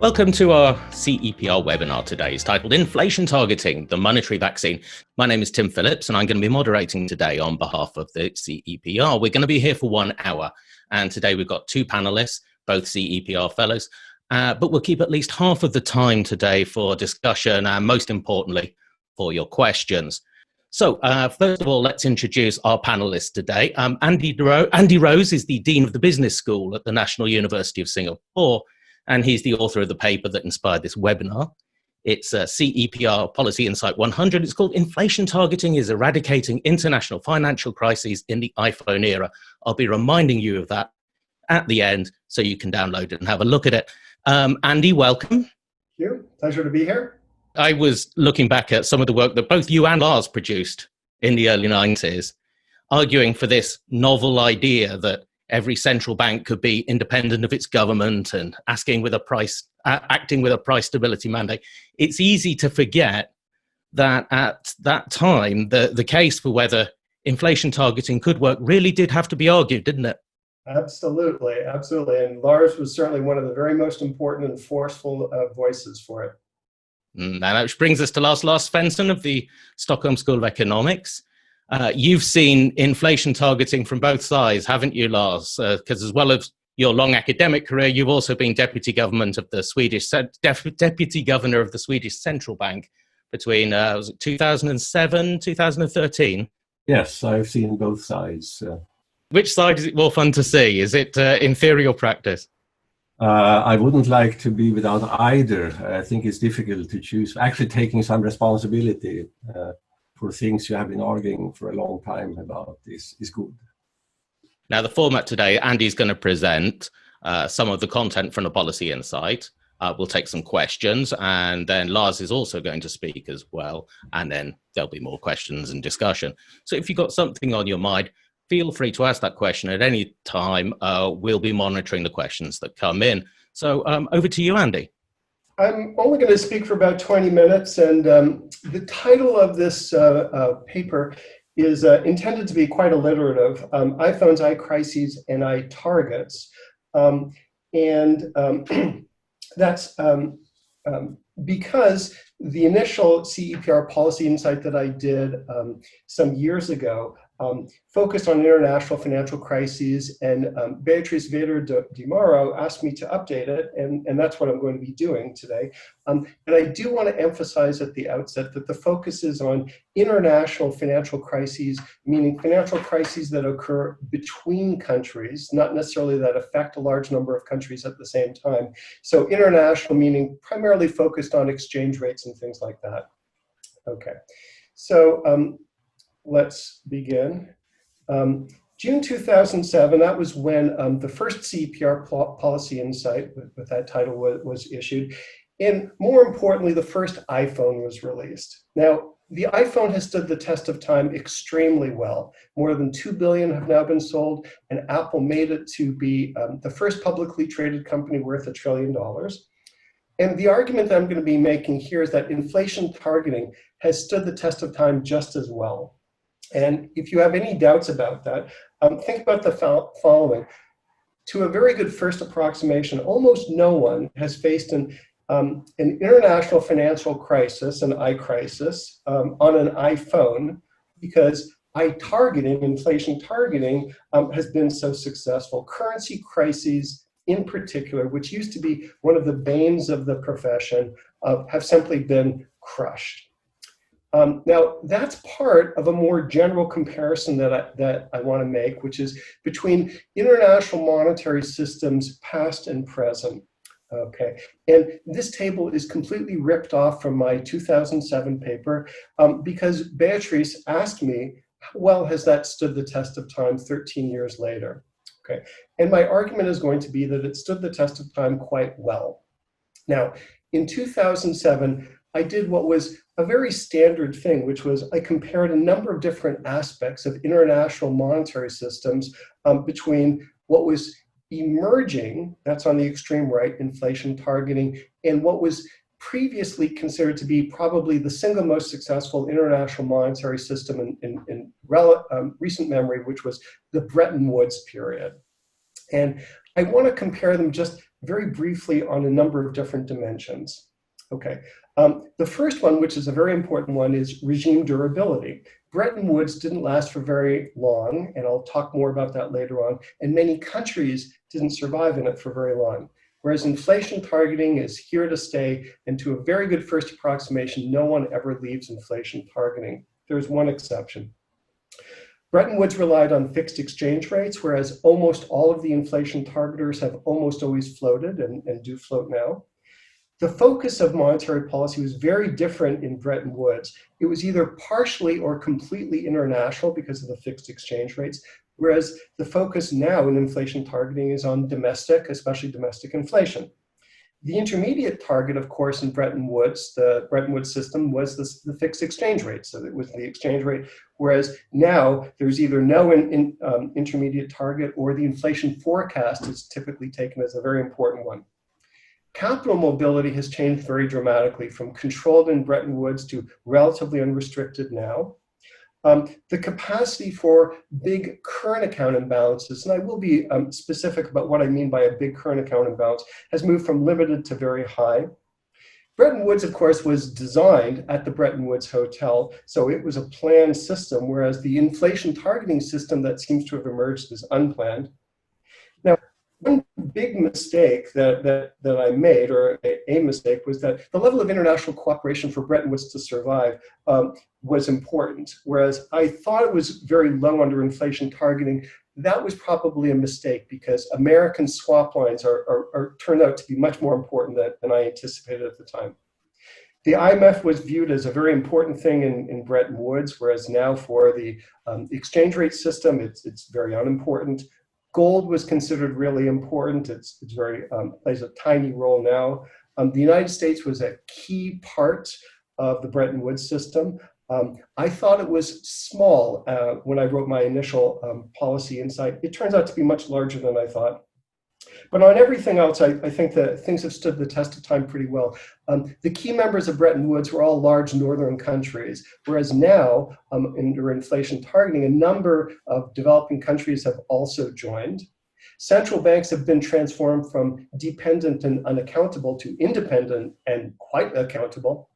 Welcome to our CEPR webinar today. It's titled Inflation Targeting, the Monetary Vaccine. My name is Tim Phillips, and I'm going to be moderating today on behalf of the CEPR. We're going to be here for 1 hour, and today we've got two panelists, both CEPR fellows, but we'll keep at least half of the time today for discussion and, most importantly, for your questions. So, first of all, let's introduce our panelists today. Andy Rose is the Dean of the Business School at the National University of Singapore, and he's the author of the paper that inspired this webinar. It's CEPR Policy Insight 100. It's called Inflation Targeting is Eradicating International Financial Crises in the iPhone Era. I'll be reminding you of that at the end so you can download it and have a look at it. Andy, welcome. Thank you. Pleasure to be here. I was looking back at some of the work that both you and Lars produced in the early 90s, arguing for this novel idea that every central bank could be independent of its government and acting with a price stability mandate. It's easy to forget that at that time, the case for whether inflation targeting could work really did have to be argued, didn't it? Absolutely, absolutely. And Lars was certainly one of the very most important and forceful voices for it. And that brings us to Lars Svensson of the Stockholm School of Economics. You've seen inflation targeting from both sides, haven't you, Lars? Because as well as your long academic career, you've also been deputy governor of the Swedish Central Bank between 2007, 2013. Yes, I've seen both sides. Which side is it more fun to see? Is it in theory or practice? I wouldn't like to be without either. I think it's difficult to choose. Actually, taking some responsibility for things you have been arguing for a long time about is good. Now, the format today, Andy's going to present some of the content from the Policy Insight. We'll take some questions, and then Lars is also going to speak as well, and then there'll be more questions and discussion. So if you've got something on your mind, feel free to ask that question at any time. We'll be monitoring the questions that come in. So over to you, Andy. I'm only going to speak for about 20 minutes, and the title of this paper is intended to be quite alliterative, iPhones, iCrises, and iTargets. That's because the initial CEPR Policy Insight that I did some years ago focused on international financial crises, and Beatriz Veder de Mauro asked me to update it, and that's what I'm going to be doing today. And I do want to emphasize at the outset that the focus is on international financial crises, meaning financial crises that occur between countries, not necessarily that affect a large number of countries at the same time. So international meaning primarily focused on exchange rates and things like that. Okay, so let's begin. June 2007, that was when the first CEPR Policy Insight with that title was issued. And more importantly, the first iPhone was released. Now, the iPhone has stood the test of time extremely well. More than 2 billion have now been sold, and Apple made it to be the first publicly traded company worth $1 trillion. And the argument that I'm going to be making here is that inflation targeting has stood the test of time just as well. And if you have any doubts about that, think about the following. To a very good first approximation, almost no one has faced an international financial crisis, an iCrisis, on an iPhone, because inflation targeting, has been so successful. Currency crises in particular, which used to be one of the banes of the profession, have simply been crushed. Now, that's part of a more general comparison that I want to make, which is between international monetary systems past and present. Okay, and this table is completely ripped off from my 2007 paper because Beatrice asked me, how well has that stood the test of time 13 years later? Okay, and my argument is going to be that it stood the test of time quite well. Now, in 2007, I did what was a very standard thing, which was I compared a number of different aspects of international monetary systems between what was emerging, that's on the extreme right, inflation targeting, and what was previously considered to be probably the single most successful international monetary system in recent memory, which was the Bretton Woods period. And I want to compare them just very briefly on a number of different dimensions. Okay, the first one, which is a very important one, is regime durability. Bretton Woods didn't last for very long, and I'll talk more about that later on, and many countries didn't survive in it for very long. Whereas inflation targeting is here to stay, and to a very good first approximation, no one ever leaves inflation targeting. There's one exception. Bretton Woods relied on fixed exchange rates, whereas almost all of the inflation targeters have almost always floated and do float now. The focus of monetary policy was very different in Bretton Woods. It was either partially or completely international because of the fixed exchange rates, whereas the focus now in inflation targeting is on domestic, especially domestic inflation. The intermediate target, of course, in Bretton Woods, the Bretton Woods system, was the fixed exchange rate. So it was the exchange rate, whereas now there's either no intermediate target, or the inflation forecast is typically taken as a very important one. Capital mobility has changed very dramatically from controlled in Bretton Woods to relatively unrestricted now. The capacity for big current account imbalances, and I will be specific about what I mean by a big current account imbalance, has moved from limited to very high. Bretton Woods, of course, was designed at the Bretton Woods Hotel, so it was a planned system, whereas the inflation targeting system that seems to have emerged is unplanned. Now, one big mistake that I made, or a mistake, was that the level of international cooperation for Bretton Woods to survive was important. Whereas I thought it was very low under inflation targeting. That was probably a mistake, because American swap lines are turned out to be much more important than I anticipated at the time. The IMF was viewed as a very important thing in Bretton Woods, whereas now for the exchange rate system, it's very unimportant. Gold was considered really important. It's very plays a tiny role now. The United States was a key part of the Bretton Woods system. I thought it was small when I wrote my initial policy insight. It turns out to be much larger than I thought. But on everything else, I think that things have stood the test of time pretty well. The key members of Bretton Woods were all large northern countries, whereas now, under inflation targeting, a number of developing countries have also joined. Central banks have been transformed from dependent and unaccountable to independent and quite accountable.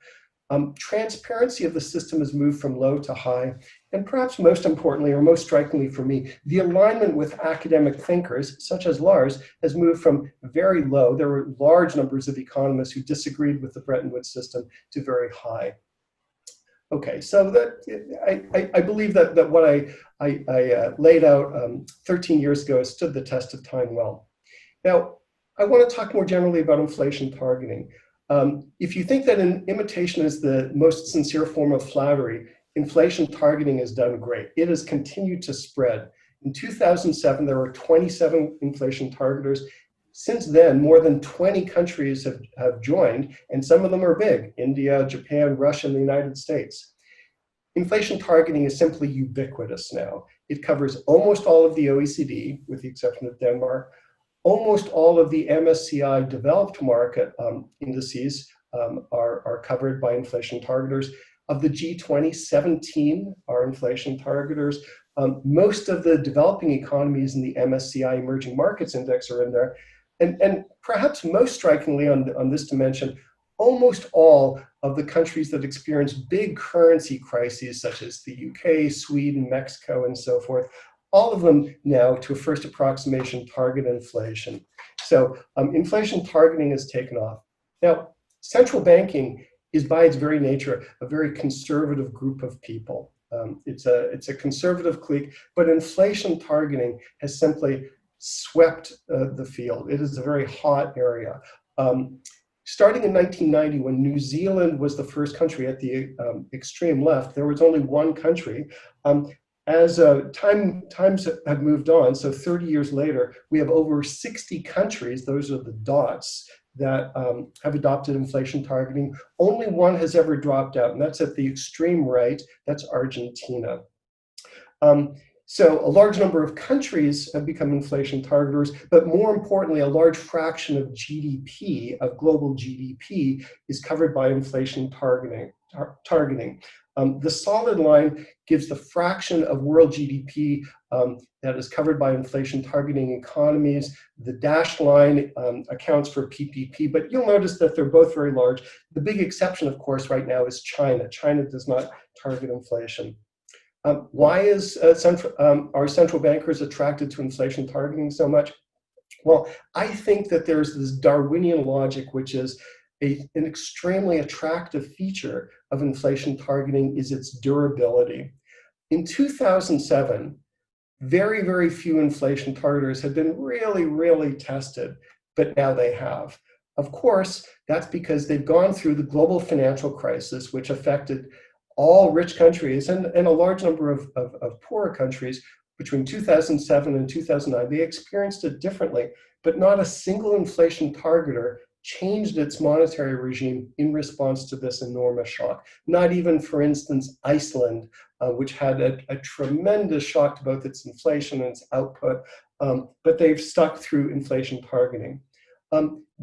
Transparency of the system has moved from low to high, and perhaps most importantly, or most strikingly for me, the alignment with academic thinkers, such as Lars, has moved from very low. There were large numbers of economists who disagreed with the Bretton Woods system, to very high. Okay, so I believe that what I laid out 13 years ago has stood the test of time well. Now, I want to talk more generally about inflation targeting. If you think that an imitation is the most sincere form of flattery, inflation targeting has done great. It has continued to spread. In 2007, there were 27 inflation targeters. Since then, more than 20 countries have joined, and some of them are big: India, Japan, Russia, and the United States. Inflation targeting is simply ubiquitous now. It covers almost all of the OECD, with the exception of Denmark. Almost all of the MSCI developed market indices are covered by inflation targeters. Of the G20, 17 are inflation targeters. Most of the developing economies in the MSCI Emerging Markets Index are in there. And perhaps most strikingly on this dimension, almost all of the countries that experience big currency crises, such as the UK, Sweden, Mexico, and so forth, all of them now, to a first approximation, target inflation. So inflation targeting has taken off. Now, central banking is by its very nature a very conservative group of people. It's a conservative clique, but inflation targeting has simply swept the field. It is a very hot area. Starting in 1990, when New Zealand was the first country at the extreme left, there was only one country. As times have moved on, so 30 years later, we have over 60 countries, those are the dots, that have adopted inflation targeting. Only one has ever dropped out, and that's at the extreme right. That's Argentina. So a large number of countries have become inflation targeters, but more importantly, a large fraction of GDP, of global GDP, is covered by inflation targeting. The solid line gives the fraction of world GDP that is covered by inflation targeting economies. The dashed line accounts for PPP, but you'll notice that they're both very large. The big exception, of course, right now is China. China does not target inflation. Why is our central bankers attracted to inflation targeting so much? Well, I think that there's this Darwinian logic, which is an extremely attractive feature of inflation targeting is its durability. In 2007, very, very few inflation targeters had been really, really tested, but now they have. Of course, that's because they've gone through the global financial crisis, which affected all rich countries and a large number of poorer countries between 2007 and 2009. They experienced it differently, but not a single inflation targeter changed its monetary regime in response to this enormous shock. Not even, for instance, Iceland, which had a tremendous shock to both its inflation and its output, but they've stuck through inflation targeting.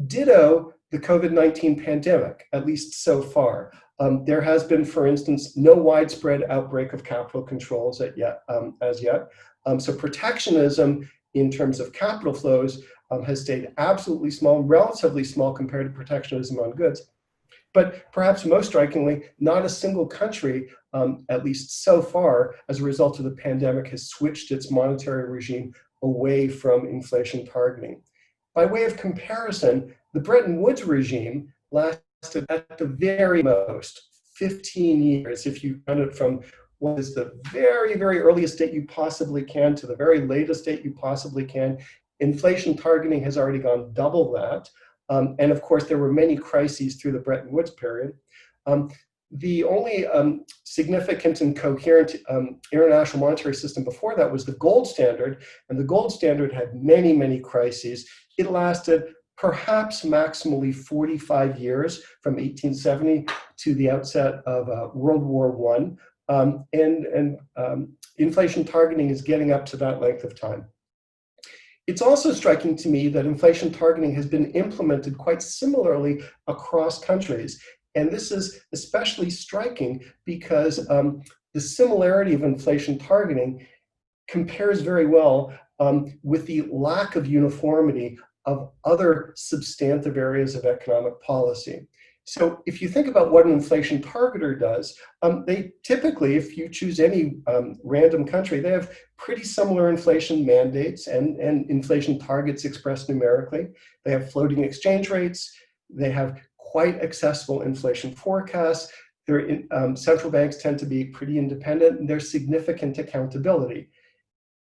Ditto the COVID-19 pandemic, at least so far. There has been, for instance, no widespread outbreak of capital controls as yet. So protectionism in terms of capital flows has stayed absolutely small, relatively small compared to protectionism on goods. But perhaps most strikingly, not a single country, at least so far, as a result of the pandemic, has switched its monetary regime away from inflation targeting. By way of comparison, the Bretton Woods regime lasted at the very most 15 years, if you run it from what is the very, very earliest date you possibly can to the very latest date you possibly can. Inflation targeting has already gone double that. And of course, there were many crises through the Bretton Woods period. The only significant and coherent international monetary system before that was the gold standard. And the gold standard had many, many crises. It lasted perhaps maximally 45 years from 1870 to the outset of World War I. Inflation targeting is getting up to that length of time. It's also striking to me that inflation targeting has been implemented quite similarly across countries. And this is especially striking because the similarity of inflation targeting compares very well with the lack of uniformity of other substantive areas of economic policy. So if you think about what an inflation targeter does, they typically, if you choose any random country, they have pretty similar inflation mandates and inflation targets expressed numerically. They have floating exchange rates. They have quite accessible inflation forecasts. Their central banks tend to be pretty independent, and there's significant accountability.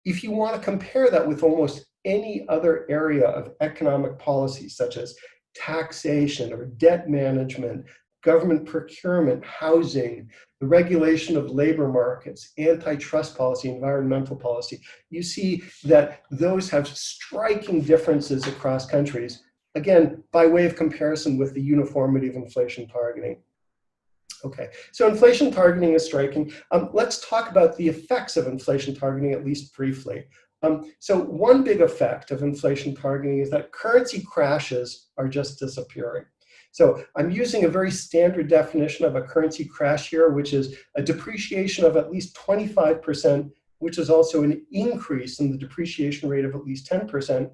If you want to compare that with almost any other area of economic policy, such as taxation or debt management, government procurement, housing, the regulation of labor markets, antitrust policy, environmental policy, you see that those have striking differences across countries, again, by way of comparison with the uniformity of inflation targeting. Okay, so inflation targeting is striking. Let's talk about the effects of inflation targeting, at least briefly. So one big effect of inflation targeting is that currency crashes are just disappearing. So I'm using a very standard definition of a currency crash here, which is a depreciation of at least 25%, which is also an increase in the depreciation rate of at least 10%.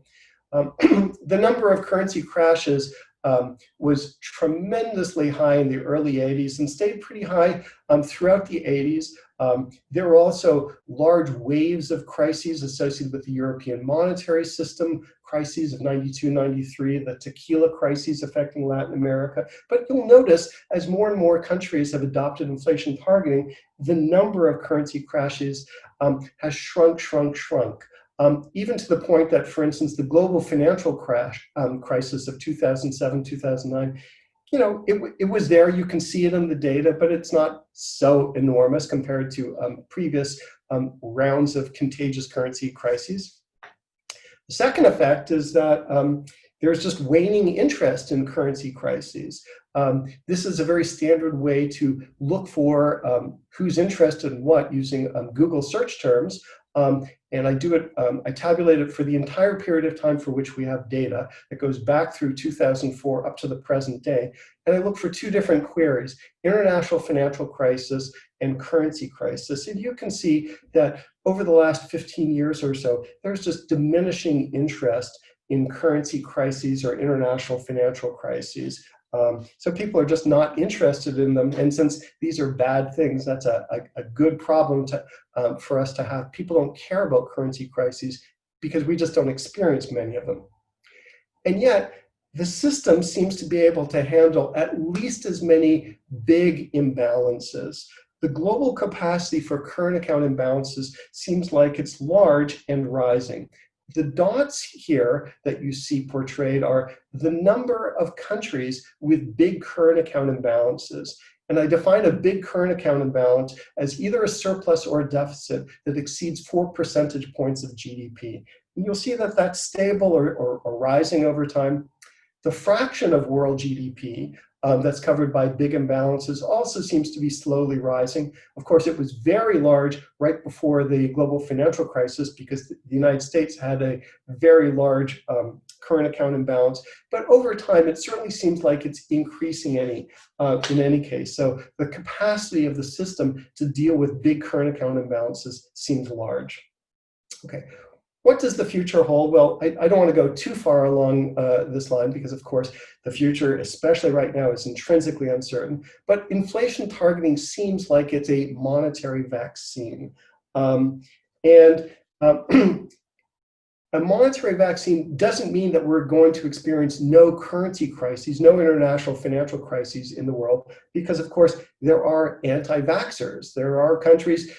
The number of currency crashes was tremendously high in the early 80s and stayed pretty high throughout the 80s. There were also large waves of crises associated with the European monetary system, crises of 92, 93, the tequila crises affecting Latin America. But you'll notice as more and more countries have adopted inflation targeting, the number of currency crashes has shrunk. Even to the point that, for instance, the global financial crisis of 2007, 2009, it was there. You can see it in the data, but it's not so enormous compared to previous rounds of contagious currency crises. The second effect is that there's just waning interest in currency crises. This is a very standard way to look for who's interested in what using Google search terms. And I do it, I tabulate it for the entire period of time for which we have data. It goes back through 2004 up to the present day. And I look for two different queries: international financial crisis and currency crisis. And you can see that over the last 15 years or so, there's just diminishing interest in currency crises or international financial crises. So people are just not interested in them. And since these are bad things, that's a good problem to, for us to have. People don't care about currency crises because we just don't experience many of them. And yet, the system seems to be able to handle at least as many big imbalances. The global capacity for current account imbalances seems like it's large and rising. The dots here that you see portrayed are the number of countries with big current account imbalances. And I define a big current account imbalance as either a surplus or a deficit that exceeds 4 percentage points of GDP. And you'll see that that's stable or rising over time. The fraction of world GDP that's covered by big imbalances also seems to be slowly rising. Of course, it was very large right before the global financial crisis because the United States had a very large current account imbalance. But over time, it certainly seems like it's increasing in any case. So the capacity of the system to deal with big current account imbalances seems large. Okay. What does the future hold? Well, I don't want to go too far along this line because, of course, the future, especially right now, is intrinsically uncertain. But inflation targeting seems like it's a monetary vaccine. A monetary vaccine doesn't mean that we're going to experience no currency crises, no international financial crises in the world, because, of course, there are anti-vaxxers. There are countries,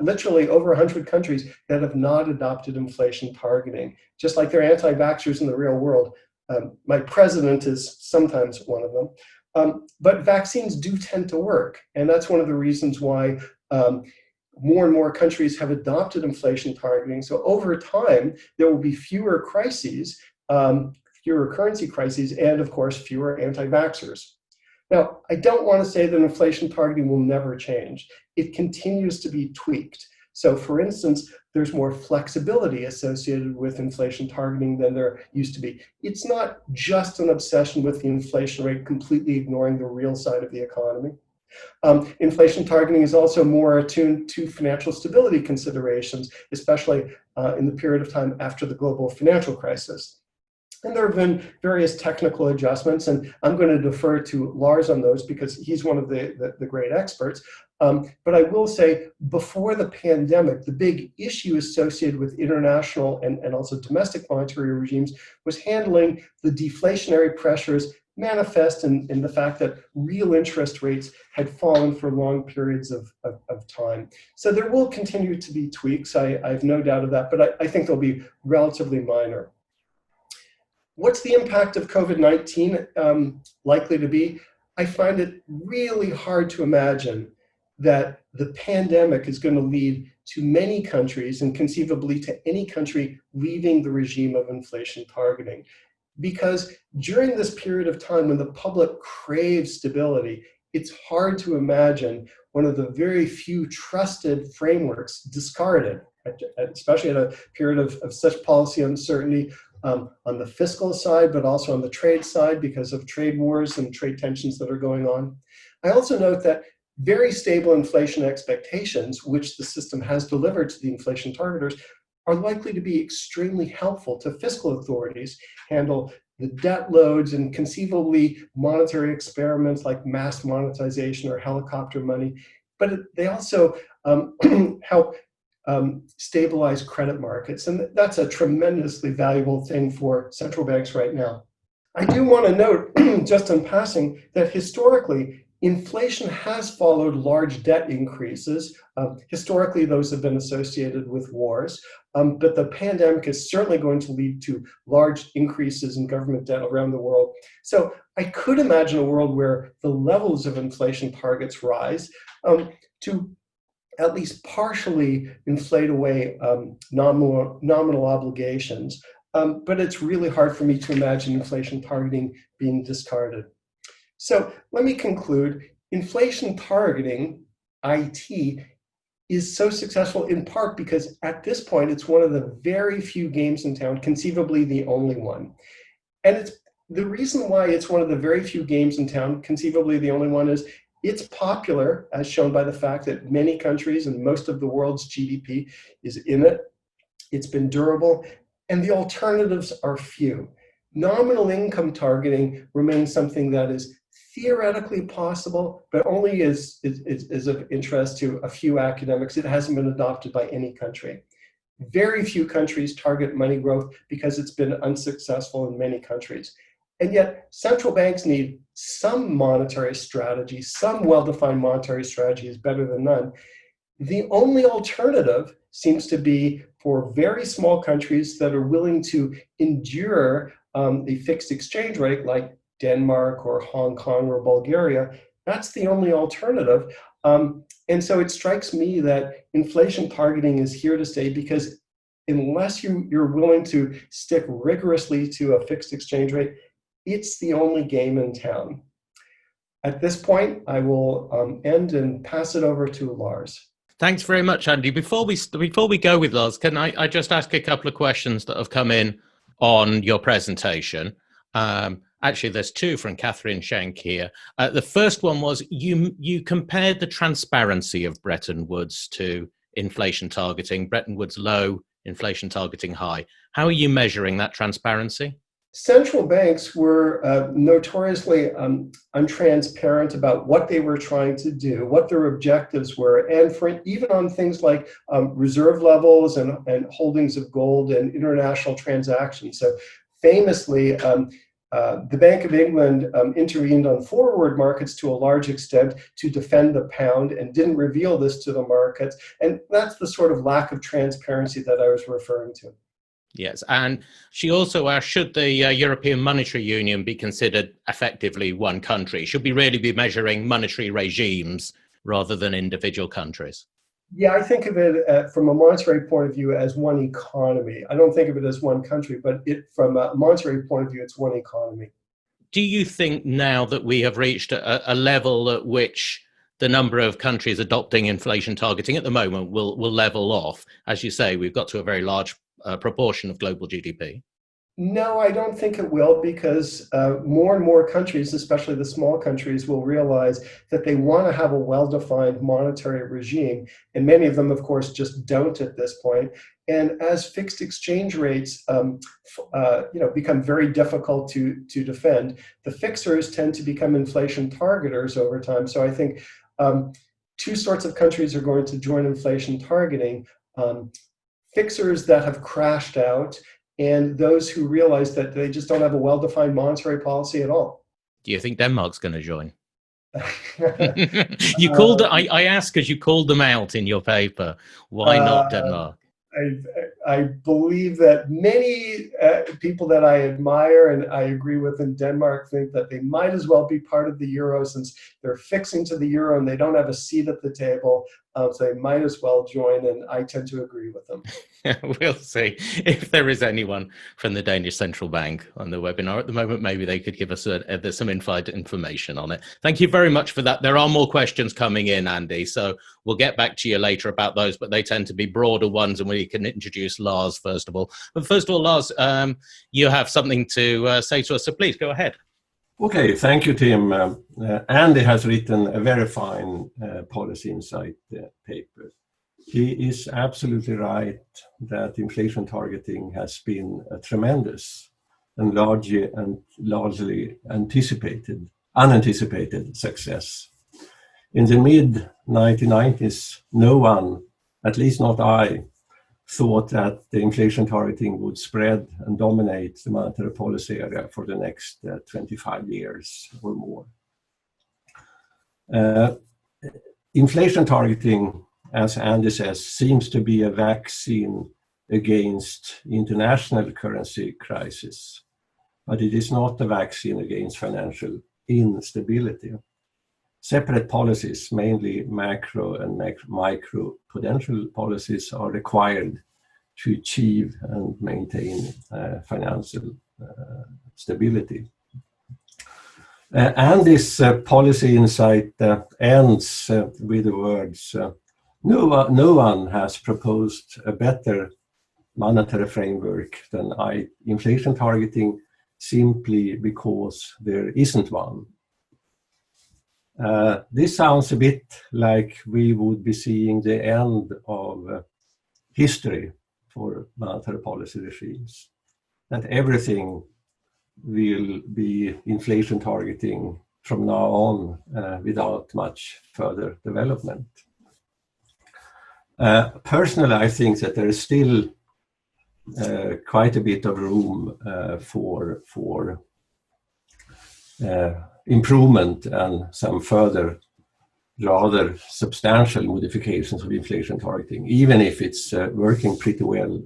literally over 100 countries that have not adopted inflation targeting, just like they're anti-vaxxers in the real world. My president is sometimes one of them. But vaccines do tend to work, and that's one of the reasons why more and more countries have adopted inflation targeting. So over time, there will be fewer crises, fewer currency crises, and of course, fewer anti-vaxxers. Now, I don't want to say that inflation targeting will never change. It continues to be tweaked. So for instance, there's more flexibility associated with inflation targeting than there used to be. It's not just an obsession with the inflation rate, completely ignoring the real side of the economy. Inflation targeting is also more attuned to financial stability considerations, especially in the period of time after the global financial crisis. And there have been various technical adjustments, and I'm going to defer to Lars on those because he's one of the great experts. But I will say, before the pandemic, the big issue associated with international and also domestic monetary regimes was handling the deflationary pressures manifest in the fact that real interest rates had fallen for long periods of time. So there will continue to be tweaks, I have no doubt of that, but I think they'll be relatively minor. What's the impact of COVID-19 likely to be? I find it really hard to imagine that the pandemic is going to lead to many countries, and conceivably to any country, leaving the regime of inflation targeting. Because during this period of time when the public craves stability, it's hard to imagine one of the very few trusted frameworks discarded, especially at a period of such policy uncertainty on the fiscal side, but also on the trade side because of trade wars and trade tensions that are going on. I also note that very stable inflation expectations, which the system has delivered to the inflation targeters, are likely to be extremely helpful to fiscal authorities handle the debt loads and conceivably monetary experiments like mass monetization or helicopter money. But they also help stabilize credit markets. And that's a tremendously valuable thing for central banks right now. I do want to note, just in passing, that historically, inflation has followed large debt increases. Historically, those have been associated with wars, but the pandemic is certainly going to lead to large increases in government debt around the world. So I could imagine a world where the levels of inflation targets rise to at least partially inflate away nominal obligations. But it's really hard for me to imagine inflation targeting being discarded. So let me conclude. Inflation targeting, IT, is so successful in part because at this point, it's one of the very few games in town, conceivably the only one. And it's the reason why it's one of the very few games in town, conceivably the only one, is it's popular, as shown by the fact that many countries and most of the world's GDP is in it. It's been durable, and the alternatives are few. Nominal income targeting remains something that is theoretically possible, but only is of interest to a few academics. It hasn't been adopted by any country. Very few countries target money growth because it's been unsuccessful in many countries. And yet central banks need some monetary strategy, some well-defined monetary strategy is better than none. The only alternative seems to be for very small countries that are willing to endure a fixed exchange rate like Denmark or Hong Kong or Bulgaria. That's the only alternative. And so it strikes me that inflation targeting is here to stay, because unless you're willing to stick rigorously to a fixed exchange rate, it's the only game in town. At this point, I will end and pass it over to Lars. Thanks very much, Andy. Before we go with Lars, can I just ask a couple of questions that have come in on your presentation? Actually, there's two from Catherine Schenk here. The first one was you compared the transparency of Bretton Woods to inflation targeting. Bretton Woods low, inflation targeting high. How are you measuring that transparency? Central banks were notoriously untransparent about what they were trying to do, what their objectives were, and even on things like reserve levels and holdings of gold and international transactions. So famously, the Bank of England intervened on forward markets to a large extent to defend the pound and didn't reveal this to the markets. And that's the sort of lack of transparency that I was referring to. Yes, and she also asked, should the European Monetary Union be considered effectively one country? Should we really be measuring monetary regimes rather than individual countries? Yeah, I think of it from a monetary point of view as one economy. I don't think of it as one country, but from a monetary point of view, it's one economy. Do you think now that we have reached a level at which the number of countries adopting inflation targeting at the moment will level off? As you say, we've got to a very large proportion of global GDP. No, I don't think it will, because more and more countries, especially the small countries, will realize that they want to have a well-defined monetary regime. And many of them, of course, just don't at this point. And as fixed exchange rates become very difficult to defend, the fixers tend to become inflation targeters over time. So I think two sorts of countries are going to join inflation targeting. Fixers that have crashed out, and those who realize that they just don't have a well-defined monetary policy at all. Do you think Denmark's going to join? You called. I asked because you called them out in your paper. Why not Denmark? I believe that many people that I admire and I agree with in Denmark think that they might as well be part of the euro, since they're fixing to the euro and they don't have a seat at the table. So they might as well join, and I tend to agree with them. We'll see. If there is anyone from the Danish Central Bank on the webinar at the moment, maybe they could give us some inside information on it. Thank you very much for that. There are more questions coming in, Andy, so we'll get back to you later about those, but they tend to be broader ones, and we can introduce Lars first of all. But first of all, Lars, you have something to say to us, so please go ahead. Okay, thank you, Tim. Andy has written a very fine Policy Insight paper. He is absolutely right that inflation targeting has been a tremendous and largely unanticipated success. In the mid-1990s, no one, at least not I, thought that the inflation targeting would spread and dominate the monetary policy area for the next 25 years or more. Inflation targeting, as Andy says, seems to be a vaccine against international currency crisis, but it is not a vaccine against financial instability. Separate policies, mainly macro and micro prudential policies, are required to achieve and maintain financial stability. And this policy insight ends with the words, no one has proposed a better monetary framework than inflation targeting, simply because there isn't one. This sounds a bit like we would be seeing the end of history for monetary policy regimes, that everything will be inflation targeting from now on without much further development. Personally, I think that there is still quite a bit of room for improvement and some further rather substantial modifications of inflation targeting, even if it's working pretty well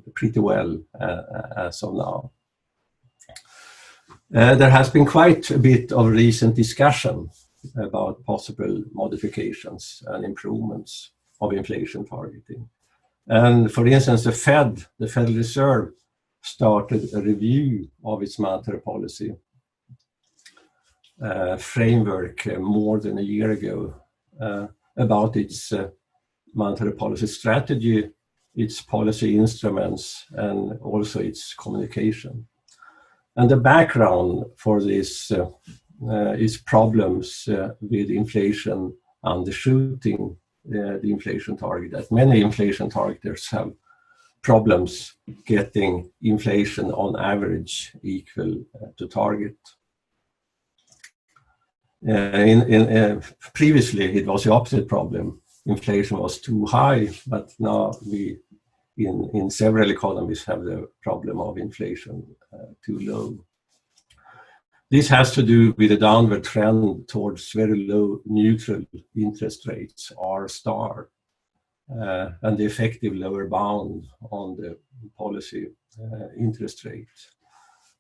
as of now. There has been quite a bit of recent discussion about possible modifications and improvements of inflation targeting. And for instance, the Federal Reserve, started a review of its monetary policy framework more than a year ago about its monetary policy strategy, its policy instruments, and also its communication. And the background for this is problems with inflation undershooting the inflation target, that many inflation targeters have problems getting inflation on average equal to target. Previously, it was the opposite problem. Inflation was too high, but now we, in several economies, have the problem of inflation too low. This has to do with a downward trend towards very low neutral interest rates, R star, and the effective lower bound on the policy interest rate.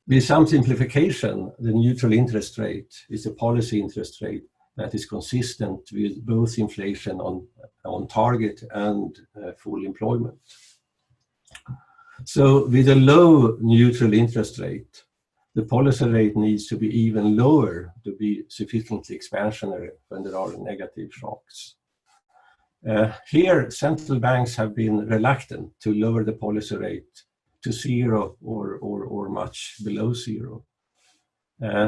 With some simplification, the neutral interest rate is a policy interest rate that is consistent with both inflation on target and full employment. So with a low neutral interest rate, the policy rate needs to be even lower to be sufficiently expansionary when there are negative shocks. Here, central banks have been reluctant to lower the policy rate to zero or much below zero.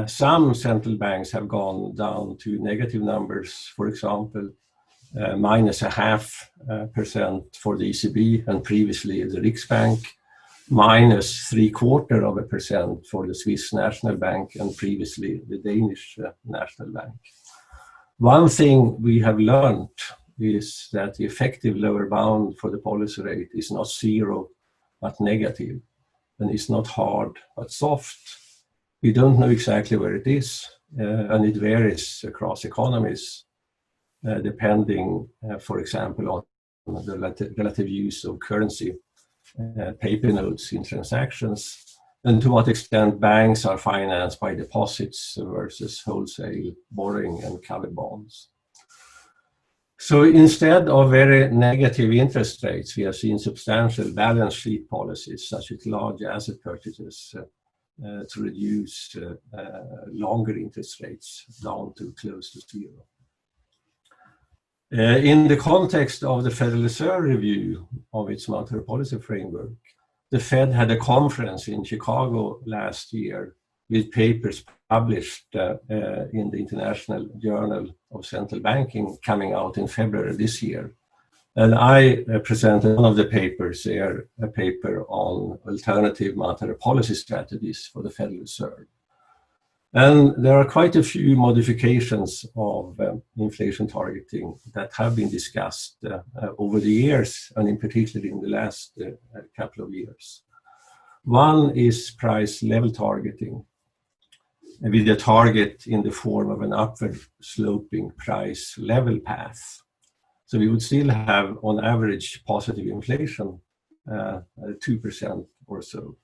Some central banks have gone down to negative numbers, for example, -0.5% for the ECB and previously the Riksbank, -0.75% for the Swiss National Bank and previously the Danish National Bank. One thing we have learned is that the effective lower bound for the policy rate is not zero but negative, and it's not hard but soft. We don't know exactly where it is, and it varies across economies, depending, for example, on the relative use of currency paper notes in transactions, and to what extent banks are financed by deposits versus wholesale borrowing and covered bonds. So instead of very negative interest rates, we have seen substantial balance sheet policies, such as large asset purchases to reduce longer interest rates down to close to zero. In the context of the Federal Reserve review of its monetary policy framework, the Fed had a conference in Chicago last year with papers published in the International Journal of Central Banking coming out in February this year. And I presented one of the papers there, a paper on alternative monetary policy strategies for the Federal Reserve. And there are quite a few modifications of inflation targeting that have been discussed over the years, and in particular in the last couple of years. One is price level targeting, with a target in the form of an upward sloping price level path. So we would still have, on average, positive inflation, 2% or so.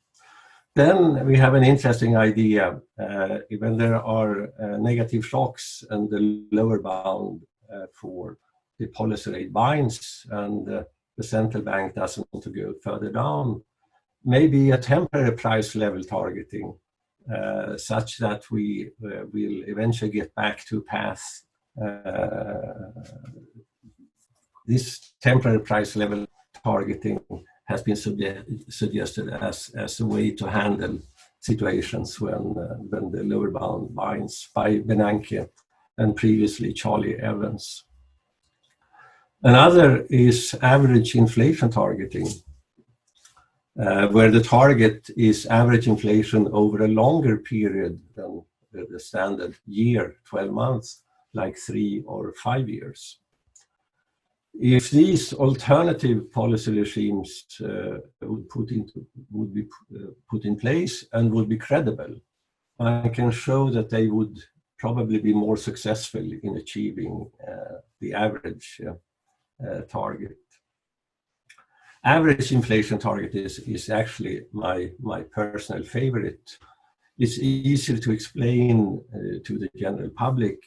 Then we have an interesting idea when there are negative shocks and the lower bound for the policy rate binds and the central bank doesn't want to go further down. Maybe a temporary price level targeting such that we will eventually get back to a path this temporary price level targeting has been suggested as a way to handle situations when the lower bound binds by Bernanke and previously Charlie Evans. Another is average inflation targeting, where the target is average inflation over a longer period than the standard year, 12 months, like 3 or 5 years. If these alternative policy regimes would be put in place and would be credible, I can show that they would probably be more successful in achieving the average target. Average inflation target is actually my personal favorite. It's easier to explain to the general public.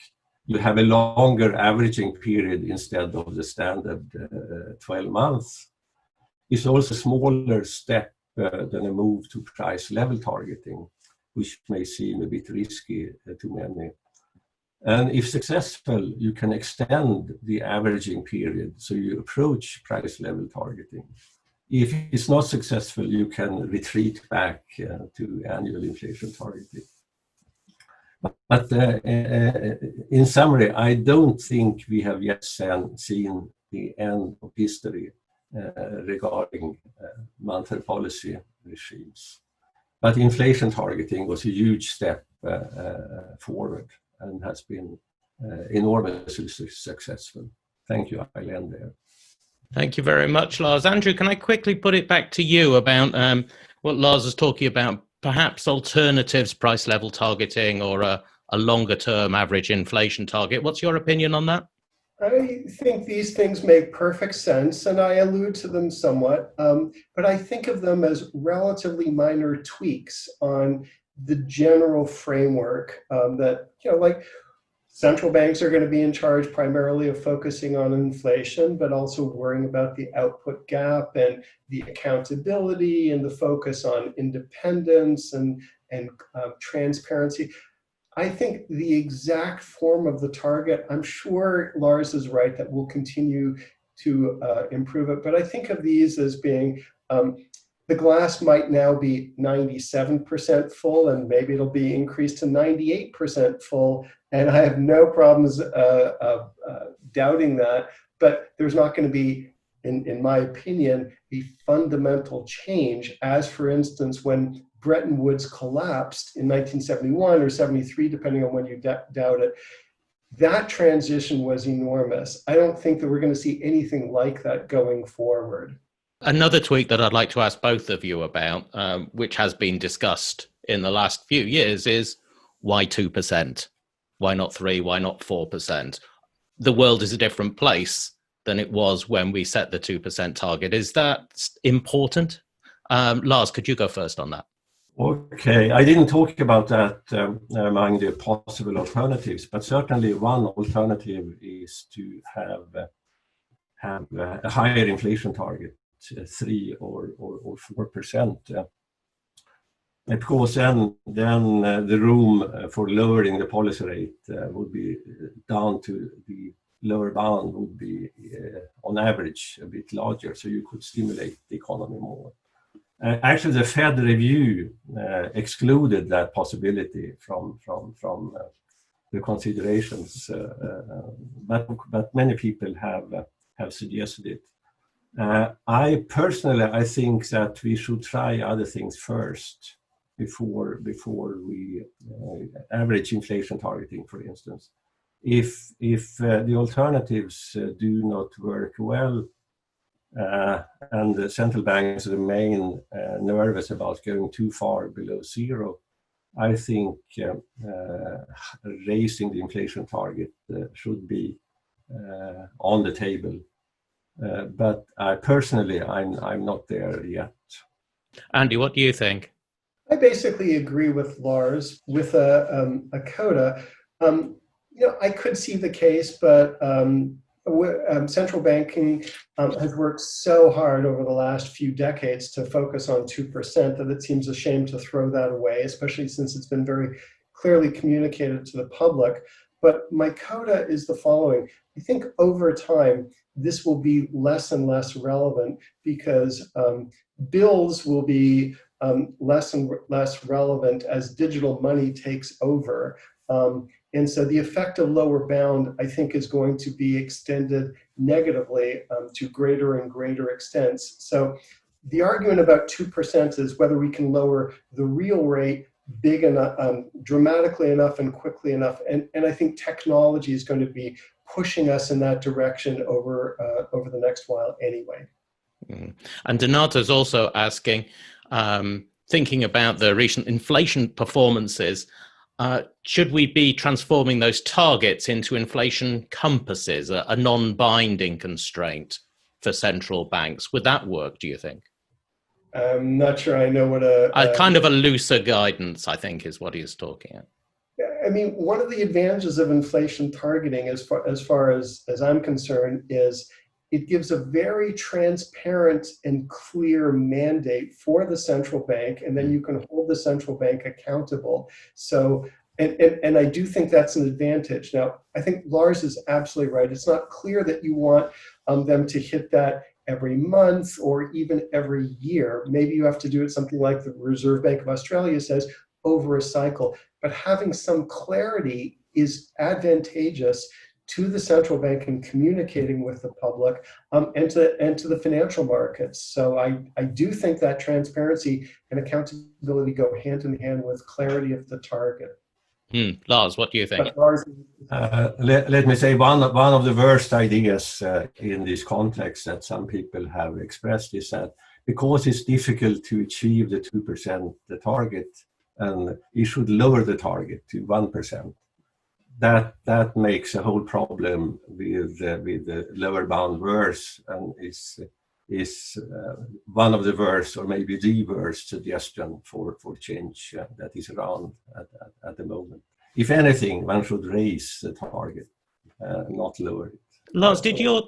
You have a longer averaging period instead of the standard 12 months. It's also a smaller step than a move to price level targeting, which may seem a bit risky to many. And if successful, you can extend the averaging period so you approach price level targeting. If it's not successful, you can retreat back to annual inflation targeting. But in summary, I don't think we have yet seen the end of history regarding monetary policy regimes. But inflation targeting was a huge step forward and has been enormously successful. Thank you. I'll end there. Thank you very much, Lars. Andrew, can I quickly put it back to you about what Lars was talking about, perhaps alternatives, price level targeting, or a longer term average inflation target? What's your opinion on that? I think these things make perfect sense, and I allude to them somewhat, but I think of them as relatively minor tweaks on the general framework that, like central banks are going to be in charge primarily of focusing on inflation, but also worrying about the output gap and the accountability and the focus on independence and transparency. I think the exact form of the target, I'm sure Lars is right that we'll continue to improve it, but I think of these as being, the glass might now be 97% full and maybe it'll be increased to 98% full, and I have no problems doubting that, but there's not going to be, in my opinion, a fundamental change, as for instance when Bretton Woods collapsed in 1971 or 73, depending on when you doubt it. That transition was enormous. I don't think that we're going to see anything like that going forward. Another tweak that I'd like to ask both of you about, which has been discussed in the last few years, is why 2%? Why not 3%? Why not 4%? The world is a different place than it was when we set the 2% target. Is that important? Lars, could you go first on that? Okay, I didn't talk about that among the possible alternatives, but certainly one alternative is to have a higher inflation target, 3 or 4%. Because then the room for lowering the policy rate would be down to the lower bound would be on average a bit larger, so you could stimulate the economy more. Actually, the Fed review excluded that possibility from the considerations, but many people have suggested it. I think that we should try other things first before we average inflation targeting, for instance. If the alternatives do not work well, and the central banks remain nervous about going too far below 0, I think raising the inflation target should be on the table. But personally, I'm not there yet. Andy, what do you think? I basically agree with Lars with a coda. I could see the case, but central banking has worked so hard over the last few decades to focus on 2% that it seems a shame to throw that away, especially since it's been very clearly communicated to the public. But my coda is the following. I think over time, this will be less and less relevant because bills will be less and less relevant as digital money takes over. And so the effect of lower bound, I think, is going to be extended negatively to greater and greater extents. So the argument about 2% is whether we can lower the real rate big enough, dramatically enough and quickly enough. And I think technology is going to be pushing us in that direction over the next while anyway. Mm. And Donata's also asking, thinking about the recent inflation performances, should we be transforming those targets into inflation compasses, a non-binding constraint for central banks? Would that work, do you think? I'm not sure I know what a kind of a looser guidance, I think, is what he's talking about. I mean, one of the advantages of inflation targeting, as far as I'm concerned, is it gives a very transparent and clear mandate for the central bank, and then you can hold the central bank accountable. So, and I do think that's an advantage. Now, I think Lars is absolutely right. It's not clear that you want them to hit that every month or even every year. Maybe you have to do it something like the Reserve Bank of Australia says, over a cycle. But having some clarity is advantageous to the central bank in communicating with the public and to the financial markets. So I do think that transparency and accountability go hand in hand with clarity of the target. Lars, what do you think? Let me say one of the worst ideas in this context that some people have expressed is that because it's difficult to achieve the 2% the target, and you should lower the target to 1%. That makes the whole problem with the lower bound worse, and is one of the worst, or maybe the worst suggestion for change that is around at the moment. If anything, one should raise the target, not lower it. Lars, did your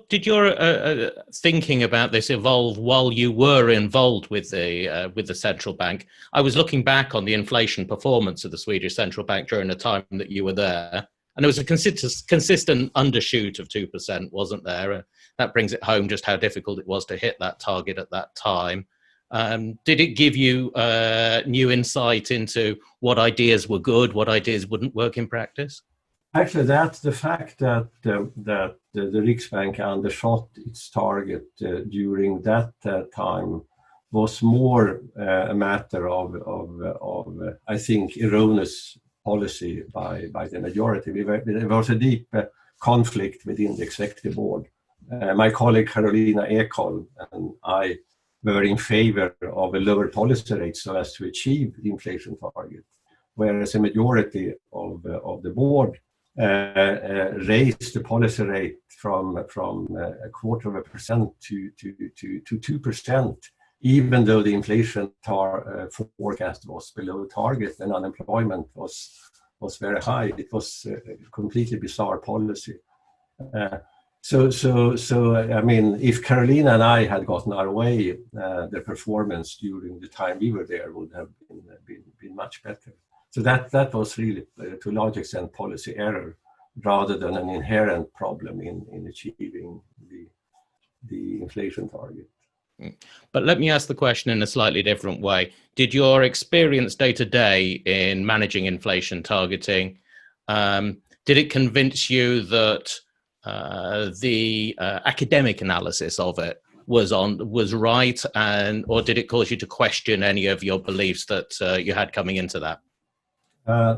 thinking about this evolve while you were involved with the central bank? I was looking back on the inflation performance of the Swedish central bank during the time that you were there, and there was a consistent undershoot of 2%, wasn't there? That brings it home just how difficult it was to hit that target at that time. Did it give you new insight into what ideas were good, what ideas wouldn't work in practice? Actually, that's the fact that the Riksbank undershot its target during that time was more a matter of I think, erroneous policy by the majority. There was a deep conflict within the executive board. My colleague Carolina Ekholm and I were in favor of a lower policy rate so as to achieve the inflation target, whereas a majority of the board raised the policy rate from 0.25% to 2%, even though the inflation forecast was below target and unemployment was very high. It was a completely bizarre policy. So I mean, if Carolina and I had gotten our way, the performance during the time we were there would have been much better. So that was really, to a large extent, policy error rather than an inherent problem in achieving the inflation target. But let me ask the question in a slightly different way. Did your experience day to day in managing inflation targeting, did it convince you that the academic analysis of it was right, or did it cause you to question any of your beliefs that you had coming into that?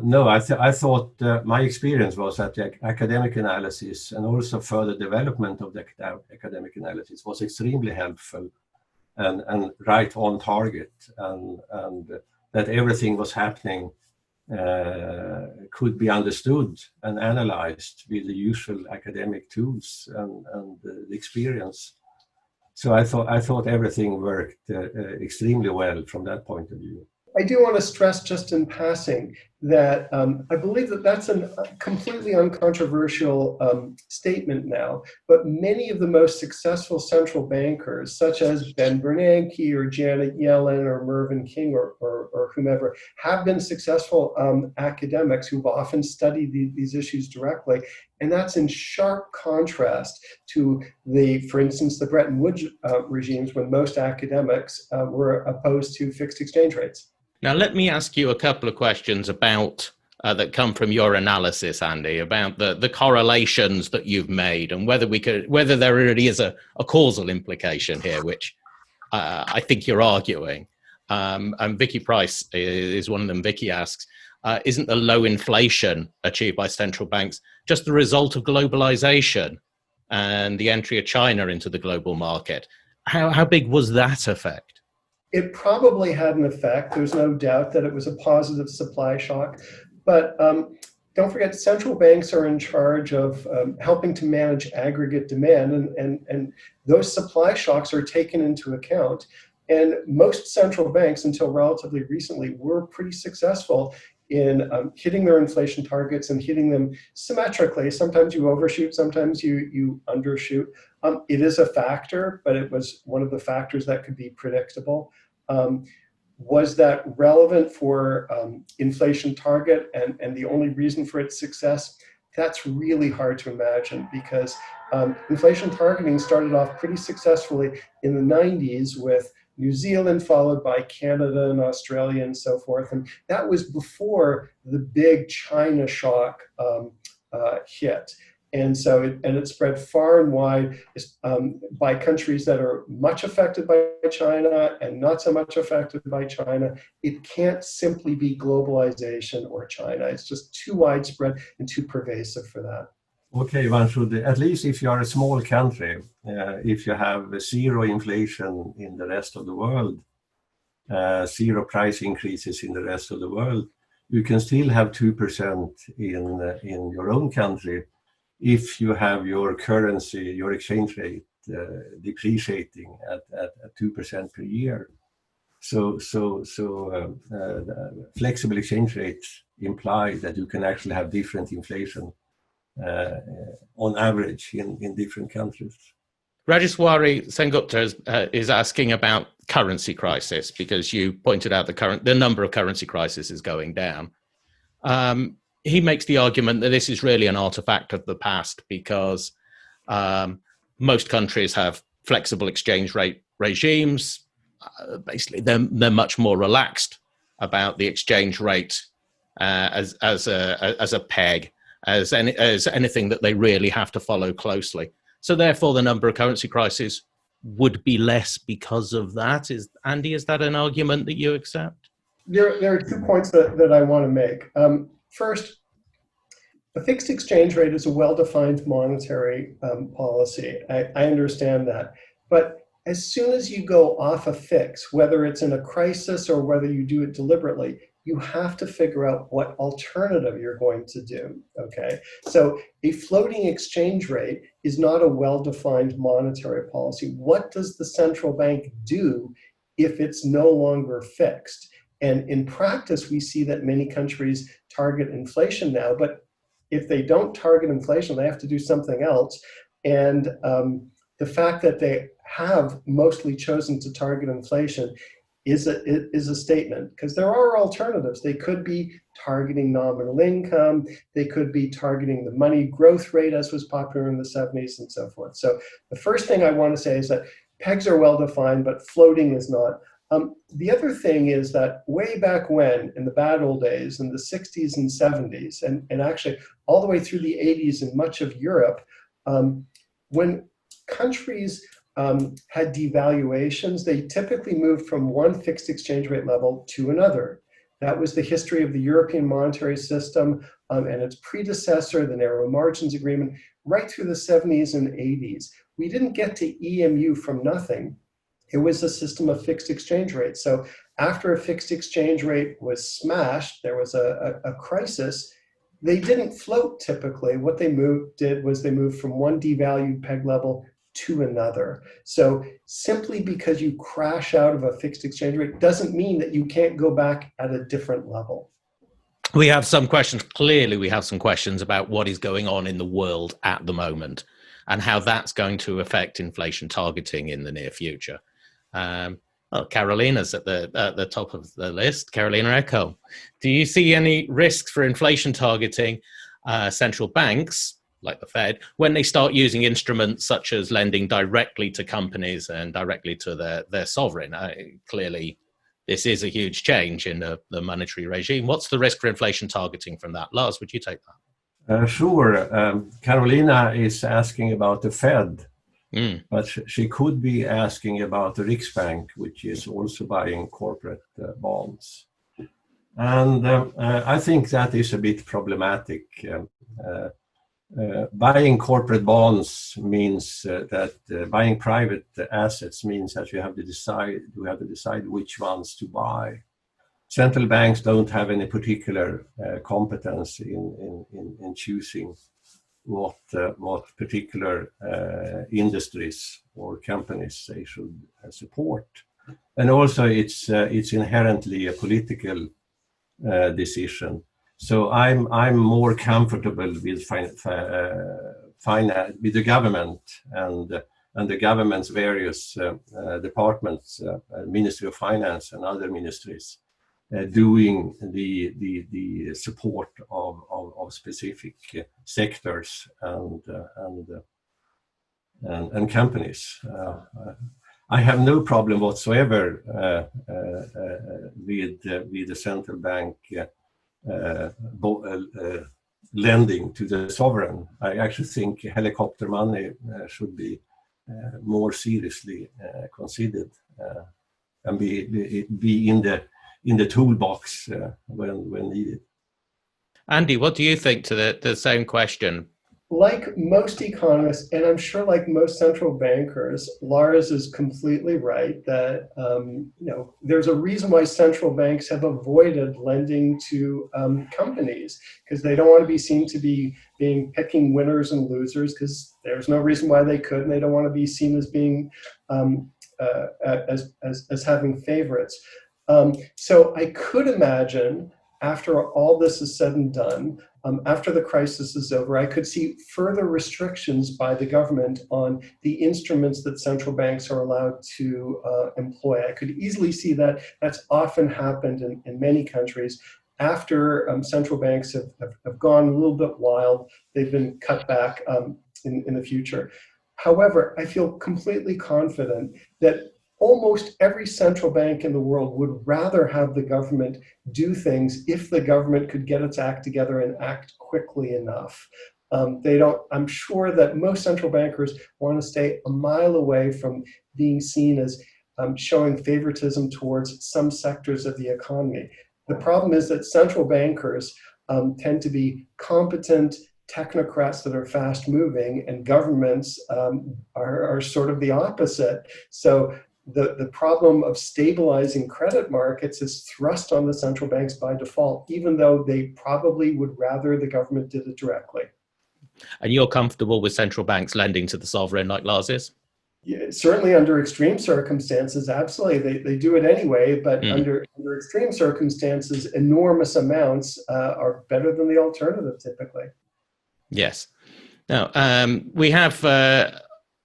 No, I thought my experience was that the academic analysis and also further development of the academic analysis was extremely helpful and right on target, and that everything was happening could be understood and analyzed with the usual academic tools and the experience. So I thought everything worked extremely well from that point of view. I do want to stress just in passing that I believe that that's a completely uncontroversial statement now, but many of the most successful central bankers, such as Ben Bernanke or Janet Yellen or Mervyn King or whomever, have been successful academics who've often studied these issues directly. And that's in sharp contrast to for instance, the Bretton Woods regimes, when most academics were opposed to fixed exchange rates. Now, let me ask you a couple of questions about that come from your analysis, Andy, about the correlations that you've made and whether there really is a causal implication here, which I think you're arguing. And Vicky Price is one of them. Vicky asks, isn't the low inflation achieved by central banks just the result of globalization and the entry of China into the global market? How big was that effect? It probably had an effect. There's no doubt that it was a positive supply shock. But don't forget, central banks are in charge of helping to manage aggregate demand, and those supply shocks are taken into account. And most central banks, until relatively recently, were pretty successful in hitting their inflation targets and hitting them symmetrically. Sometimes you overshoot, sometimes you undershoot. It is a factor, but it was one of the factors that could be predictable. Was that relevant for inflation target and the only reason for its success? That's really hard to imagine, because inflation targeting started off pretty successfully in the 90s with New Zealand, followed by Canada and Australia and so forth. And that was before the big China shock hit. And so it spread far and wide by countries that are much affected by China and not so much affected by China. It can't simply be globalization or China. It's just too widespread and too pervasive for that. Okay, one should, at least if you are a small country, if you have zero inflation in the rest of the world, zero price increases in the rest of the world, you can still have 2% in your own country if you have your currency, your exchange rate depreciating at 2% per year. So flexible exchange rates imply that you can actually have different inflation on average in different countries. Rajeshwari Sengupta is asking about currency crisis, because you pointed out the number of currency crises is going down. He makes the argument that this is really an artifact of the past, because most countries have flexible exchange rate regimes. Basically, they're much more relaxed about the exchange rate as a peg, as anything that they really have to follow closely. So therefore, the number of currency crises would be less because of that. Andy, is that an argument that you accept? There are 2 points that I want to make. First, a fixed exchange rate is a well-defined monetary policy. I understand that. But as soon as you go off a fix, whether it's in a crisis or whether you do it deliberately, you have to figure out what alternative you're going to do, okay? So a floating exchange rate is not a well-defined monetary policy. What does the central bank do if it's no longer fixed? And in practice, we see that many countries target inflation now, but if they don't target inflation, they have to do something else. And the fact that they have mostly chosen to target inflation is a statement, because there are alternatives. They could be targeting nominal income. They could be targeting the money growth rate, as was popular in the 70s and so forth. So the first thing I want to say is that pegs are well defined, but floating is not. The other thing is that way back when, in the bad old days, in the 60s and 70s, and actually all the way through the 80s in much of Europe, when countries had devaluations, they typically moved from one fixed exchange rate level to another. That was the history of the European monetary system and its predecessor, the Narrow Margins Agreement, right through the 70s and 80s. We didn't get to EMU from nothing. It was a system of fixed exchange rates. So after a fixed exchange rate was smashed, there was a crisis. They didn't float typically. What they did was they moved from one devalued peg level to another. So simply because you crash out of a fixed exchange rate doesn't mean that you can't go back at a different level. We have some questions. Clearly, we have some questions about what is going on in the world at the moment and how that's going to affect inflation targeting in the near future. Well, Carolina's at the top of the list. Carolina Echo, do you see any risks for inflation targeting central banks, like the Fed, when they start using instruments such as lending directly to companies and directly to their sovereign? Clearly, this is a huge change in the monetary regime. What's the risk for inflation targeting from that? Lars, would you take that? Sure. Carolina is asking about the Fed, but she could be asking about the Riksbank, which is also buying corporate bonds. And I think that is a bit problematic. Buying corporate bonds means that buying private assets means that you have to decide which ones to buy. Central banks don't have any particular competence in choosing what particular industries or companies they should support, and also it's inherently a political decision. So I'm more comfortable with with the government and the government's various departments, Ministry of Finance and other ministries, doing the support of specific sectors and companies. I have no problem whatsoever with the central bank lending to the sovereign. I actually think helicopter money should be more seriously considered and be in the toolbox when needed. Andy, what do you think to the same question? Like most economists, and I'm sure like most central bankers, Lars is completely right that there's a reason why central banks have avoided lending to companies, because they don't want to be seen to be picking winners and losers, because there's no reason why they could, and they don't want to be seen as being as having favorites. So I could imagine, after all this is said and done, after the crisis is over, I could see further restrictions by the government on the instruments that central banks are allowed to employ. I could easily see that. That's often happened in many countries. After central banks have gone a little bit wild, they've been cut back in the future. However, I feel completely confident that almost every central bank in the world would rather have the government do things if the government could get its act together and act quickly enough. I'm sure that most central bankers want to stay a mile away from being seen as showing favoritism towards some sectors of the economy. The problem is that central bankers tend to be competent technocrats that are fast moving, and governments are sort of the opposite. So the problem of stabilizing credit markets is thrust on the central banks by default, even though they probably would rather the government did it directly. And you're comfortable with central banks lending to the sovereign like Lars is? Yeah, certainly under extreme circumstances, absolutely. They do it anyway, but under extreme circumstances, enormous amounts are better than the alternative typically. Yes. Now, we have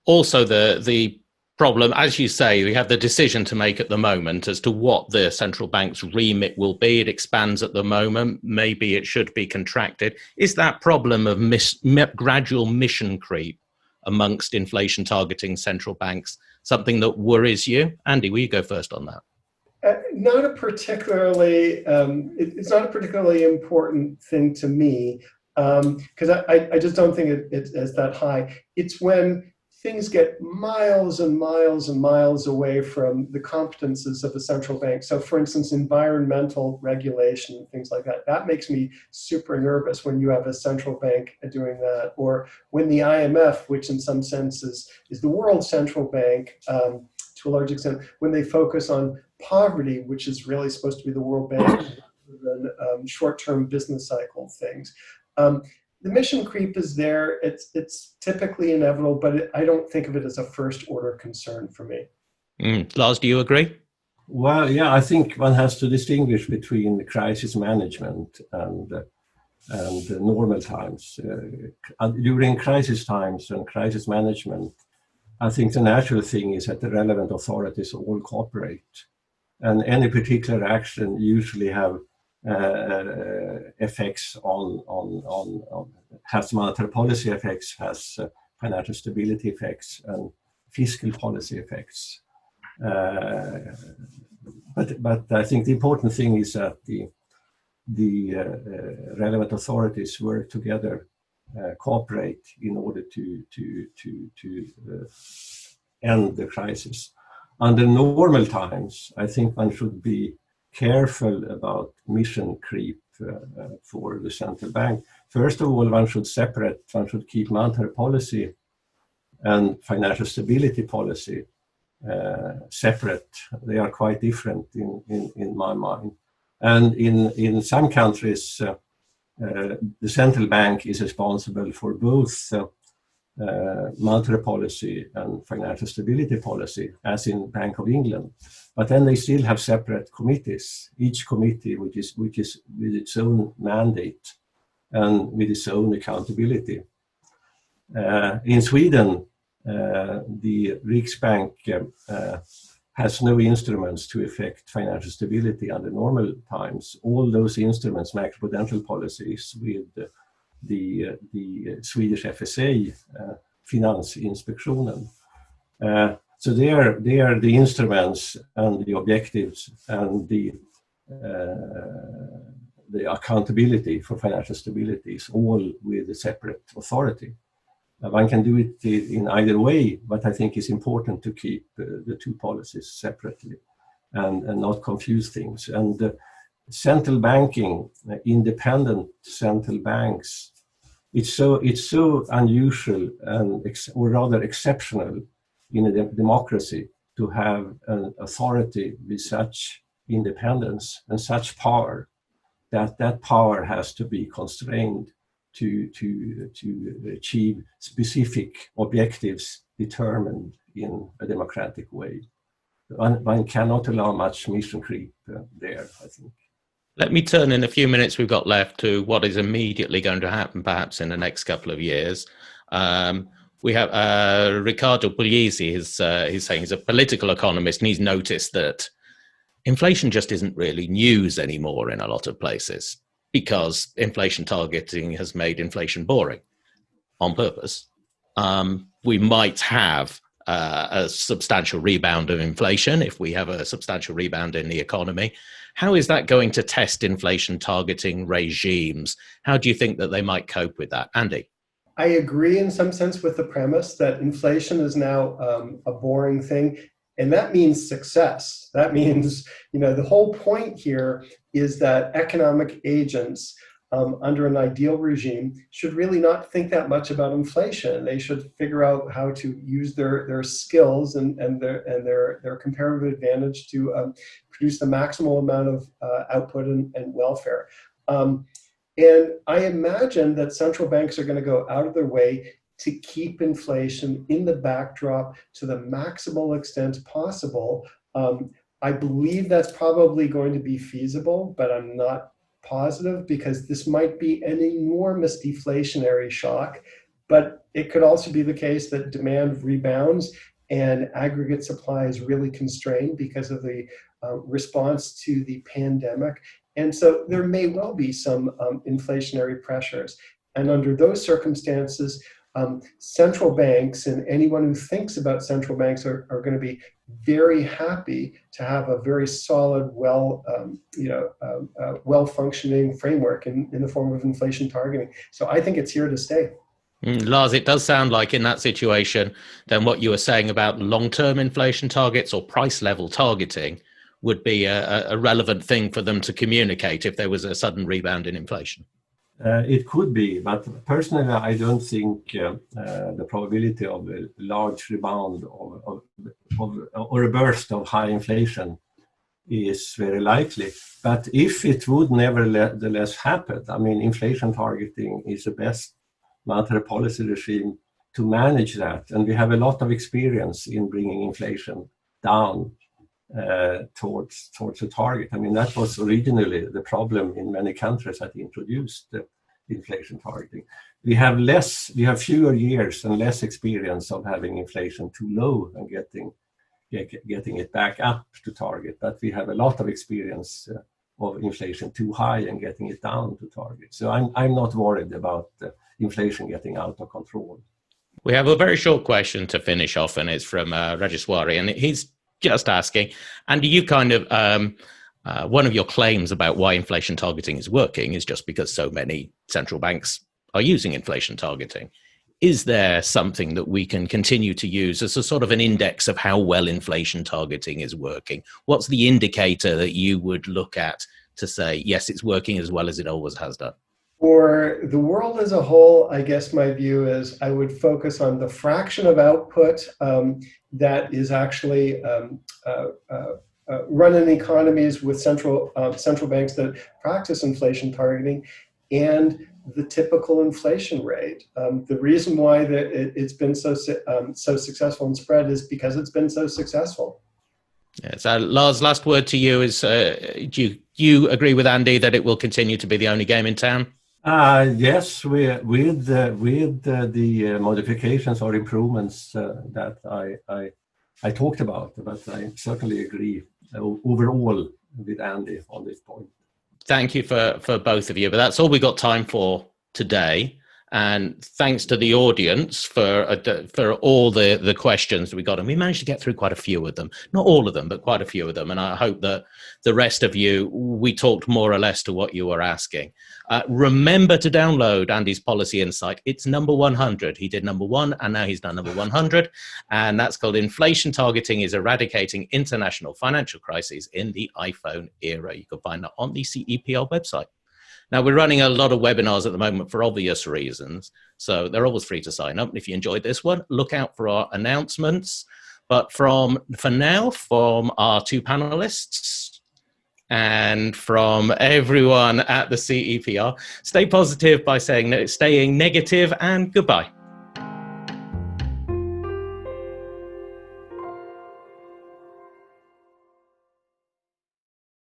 also the problem, as you say, we have the decision to make at the moment as to what the central bank's remit will be. It expands at the moment. Maybe it should be contracted. Is that problem of gradual mission creep amongst inflation targeting central banks something that worries you? Andy, will you go first on that? Not a particularly, it's not a particularly important thing to me, because I just don't think it's that high. It's when things get miles and miles and miles away from the competences of the central bank. So for instance, environmental regulation, things like that, that makes me super nervous when you have a central bank doing that. Or when the IMF, which in some sense is the world central bank to a large extent, when they focus on poverty, which is really supposed to be the World Bank, rather than short-term business cycle things. The mission creep is there. It's typically inevitable, but I don't think of it as a first-order concern for me. Lars, do you agree? Well, yeah, I think one has to distinguish between crisis management and normal times. During crisis times and crisis management, I think the natural thing is that the relevant authorities all cooperate, and any particular action usually have effects has monetary policy effects, has financial stability effects, and fiscal policy effects. But I think the important thing is that the relevant authorities work together, cooperate in order to end the crisis. Under normal times, I think one should be careful about mission creep for the central bank. First of all, one should keep monetary policy and financial stability policy separate. They are quite different in my mind. And in some countries, the central bank is responsible for both monetary policy and financial stability policy, as in Bank of England. But then they still have separate committees, each committee which is with its own mandate and with its own accountability. In Sweden, the Riksbank has no instruments to affect financial stability under normal times. All those instruments, macroprudential policies with the Swedish FSA, Finansinspektionen. So they are the instruments and the objectives and the accountability for financial stability is all with a separate authority. One can do it in either way, but I think it's important to keep the two policies separately and not confuse things. And central banking, independent central banks, it's so unusual or rather exceptional in a democracy to have an authority with such independence and such power that power has to be constrained to achieve specific objectives determined in a democratic way. One cannot allow much mission creep there, I think. Let me turn in a few minutes we've got left to what is immediately going to happen perhaps in the next couple of years. We have Riccardo Pugliese, he's saying he's a political economist, and he's noticed that inflation just isn't really news anymore in a lot of places, because inflation targeting has made inflation boring on purpose. We might have a substantial rebound of inflation if we have a substantial rebound in the economy. How is that going to test inflation targeting regimes? How do you think that they might cope with that? Andy? I agree in some sense with the premise that inflation is now a boring thing. And that means success. That means, the whole point here is that economic agents under an ideal regime should really not think that much about inflation. They should figure out how to use their skills and their comparative advantage to produce the maximal amount of output and welfare. And I imagine that central banks are going to go out of their way to keep inflation in the backdrop to the maximal extent possible. I believe that's probably going to be feasible, but I'm not positive, because this might be an enormous deflationary shock. But it could also be the case that demand rebounds and aggregate supply is really constrained because of the response to the pandemic. And so there may well be some inflationary pressures. And under those circumstances, central banks and anyone who thinks about central banks are going to be very happy to have a very solid, well-functioning framework in the form of inflation targeting. So I think it's here to stay. Lars, it does sound like in that situation, then what you were saying about long-term inflation targets or price level targeting would be a relevant thing for them to communicate if there was a sudden rebound in inflation. It could be, but personally, I don't think the probability of a large rebound or a burst of high inflation is very likely. But if it would nevertheless happen, inflation targeting is the best monetary policy regime to manage that. And we have a lot of experience in bringing inflation down towards a target. I mean, that was originally the problem in many countries that introduced the inflation targeting. We have fewer years and less experience of having inflation too low and getting it back up to target, but we have a lot of experience of inflation too high and getting it down to target. So I'm not worried about inflation getting out of control. We have a very short question to finish off, and it's from Rajeswari, and he's just asking, and you kind of, one of your claims about why inflation targeting is working is just because so many central banks are using inflation targeting. Is there something that we can continue to use as a sort of an index of how well inflation targeting is working? What's the indicator that you would look at to say, yes, it's working as well as it always has done? For the world as a whole, I guess my view is I would focus on the fraction of output that is actually run in economies with central banks that practice inflation targeting, and the typical inflation rate. The reason why it's been so successful and spread is because it's been so successful. Yeah, so Lars, last word to you is, do you agree with Andy that it will continue to be the only game in town? Yes, with the modifications or improvements that I talked about, but I certainly agree overall with Andy on this point. Thank you for both of you, but that's all we got time for today. And thanks to the audience for all the questions that we got. And we managed to get through quite a few of them. Not all of them, but quite a few of them. And I hope that the rest of you, we talked more or less to what you were asking. Remember to download Andy's Policy Insight. It's number 100. He did number 1, and now he's done number 100. And that's called Inflation Targeting is Eradicating International Financial Crises in the iPhone Era. You can find that on the CEPR website. Now, we're running a lot of webinars at the moment for obvious reasons, so they're always free to sign up. And if you enjoyed this one, look out for our announcements. But for now, from our 2 panelists and from everyone at the CEPR, stay positive by staying negative, and goodbye.